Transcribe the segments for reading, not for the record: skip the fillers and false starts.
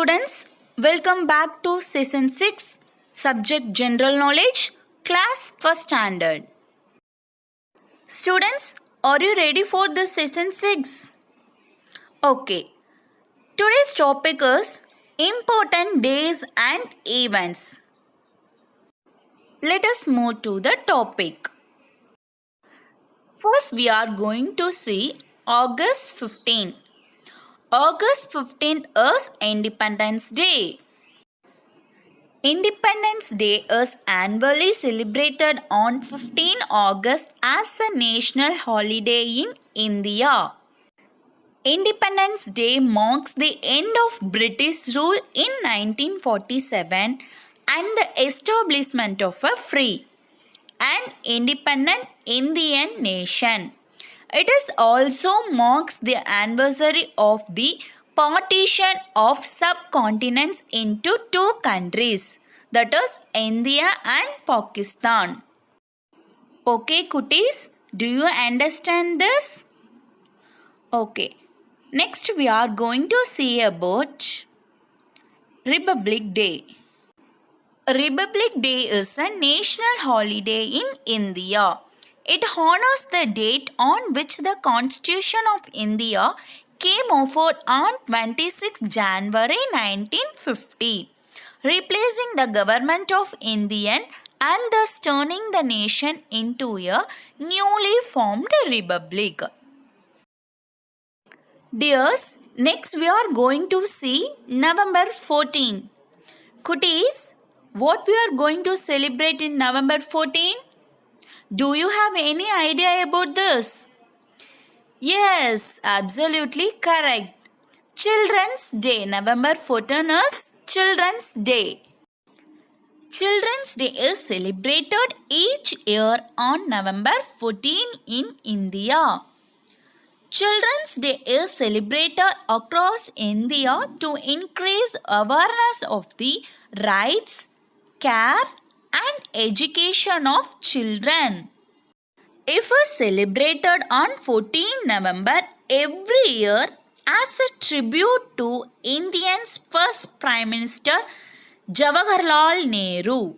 students, welcome back to Session 6, Subject General Knowledge, Class 1st Standard. Students, are you ready for the Session 6? Okay, today's topic is Important Days and Events. Let us move to the topic. First, we are going to see August 15. August 15th is Independence Day. Independence Day is annually celebrated on 15 August as a national holiday in India. Independence Day marks the end of British rule in 1947 and the establishment of a free and independent Indian nation. It is also marks the anniversary of the partition of subcontinents into two countries, that is India and Pakistan. Okay, cuties, do you understand this? Okay, next we are going to see about Republic Day. Republic Day is a national holiday in India. It honors the date on which the Constitution of India came over on 26 January 1950, replacing the government of India and thus turning the nation into a newly formed republic. Dears, next we are going to see November 14. Cuties, what we are going to celebrate in November 14? Do you have any idea about this? Yes, absolutely correct. Children's Day. November 14 is Children's Day. Children's Day is celebrated each year on November 14 in India. Children's Day is celebrated across India to increase awareness of the rights, care, and education of children. It was celebrated on 14 November every year as a tribute to India's first Prime Minister Jawaharlal Nehru.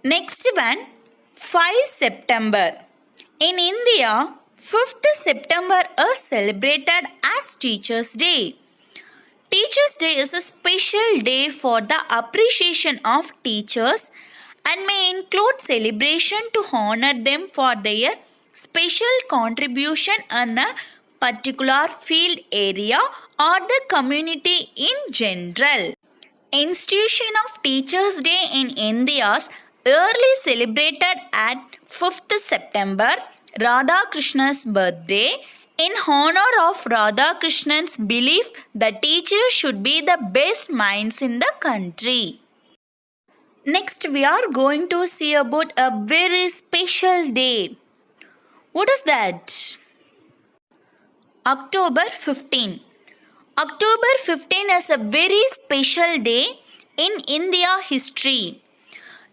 Next one, 5 September. In India, 5th September is celebrated as Teachers' Day. Teachers' Day is a special day for the appreciation of teachers and may include celebration to honor them for their special contribution in a particular field area or the community in general. Institution of Teachers' Day in India's early celebrated at 5th September, Radhakrishna's birthday, in honor of Radhakrishna's belief that teachers should be the best minds in the country. Next, we are going to see about a very special day. What is that? October 15. October 15 is a very special day in India history.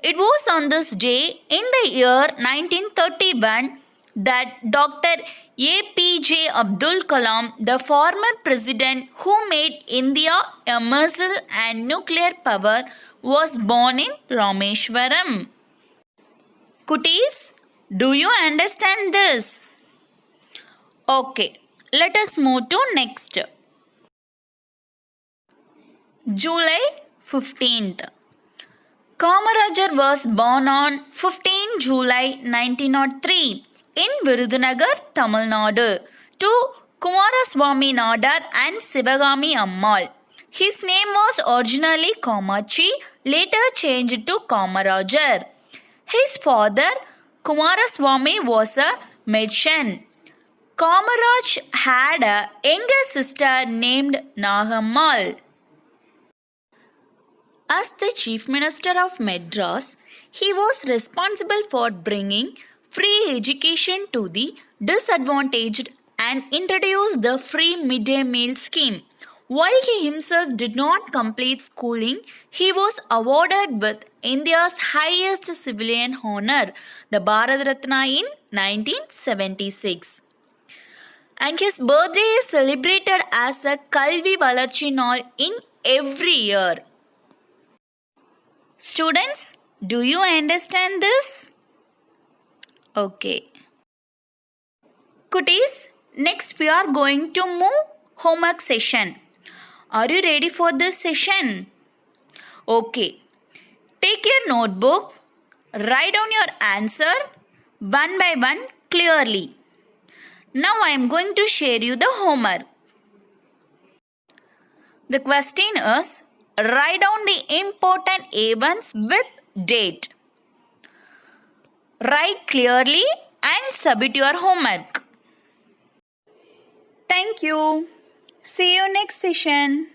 It was on this day in the year 1931 that Dr. APJ Abdul Kalam, the former president who made India a missile and nuclear power, was born in Rameshwaram. Cuties, do you understand this? Okay, let us move to next. July 15th. Kamarajar was born on 15 July 1903 in Virudhunagar, Tamil Nadu, to Kumaraswamy Nadar and Sivagami Ammal. His name was originally Kamachi, later changed to Kamarajar. His father, Kumaraswamy, was a merchant. Kamaraj had a younger sister named Nagammal. As the Chief Minister of Madras, he was responsible for bringing free education to the disadvantaged and introduced the free midday meal scheme. While he himself did not complete schooling, he was awarded with India's highest civilian honor, the Bharat Ratna, in 1976. and his birthday is celebrated as a Kalvi Valarchi Nal in every year. Students, do you understand this? Okay. Cuties, next we are going to move homework session. Are you ready for this session? Okay. Take your notebook, write down your answer one by one clearly. Now I am going to share you the homework. The question is, write down the important events with date. Write clearly and submit your homework. Thank you. See you next session.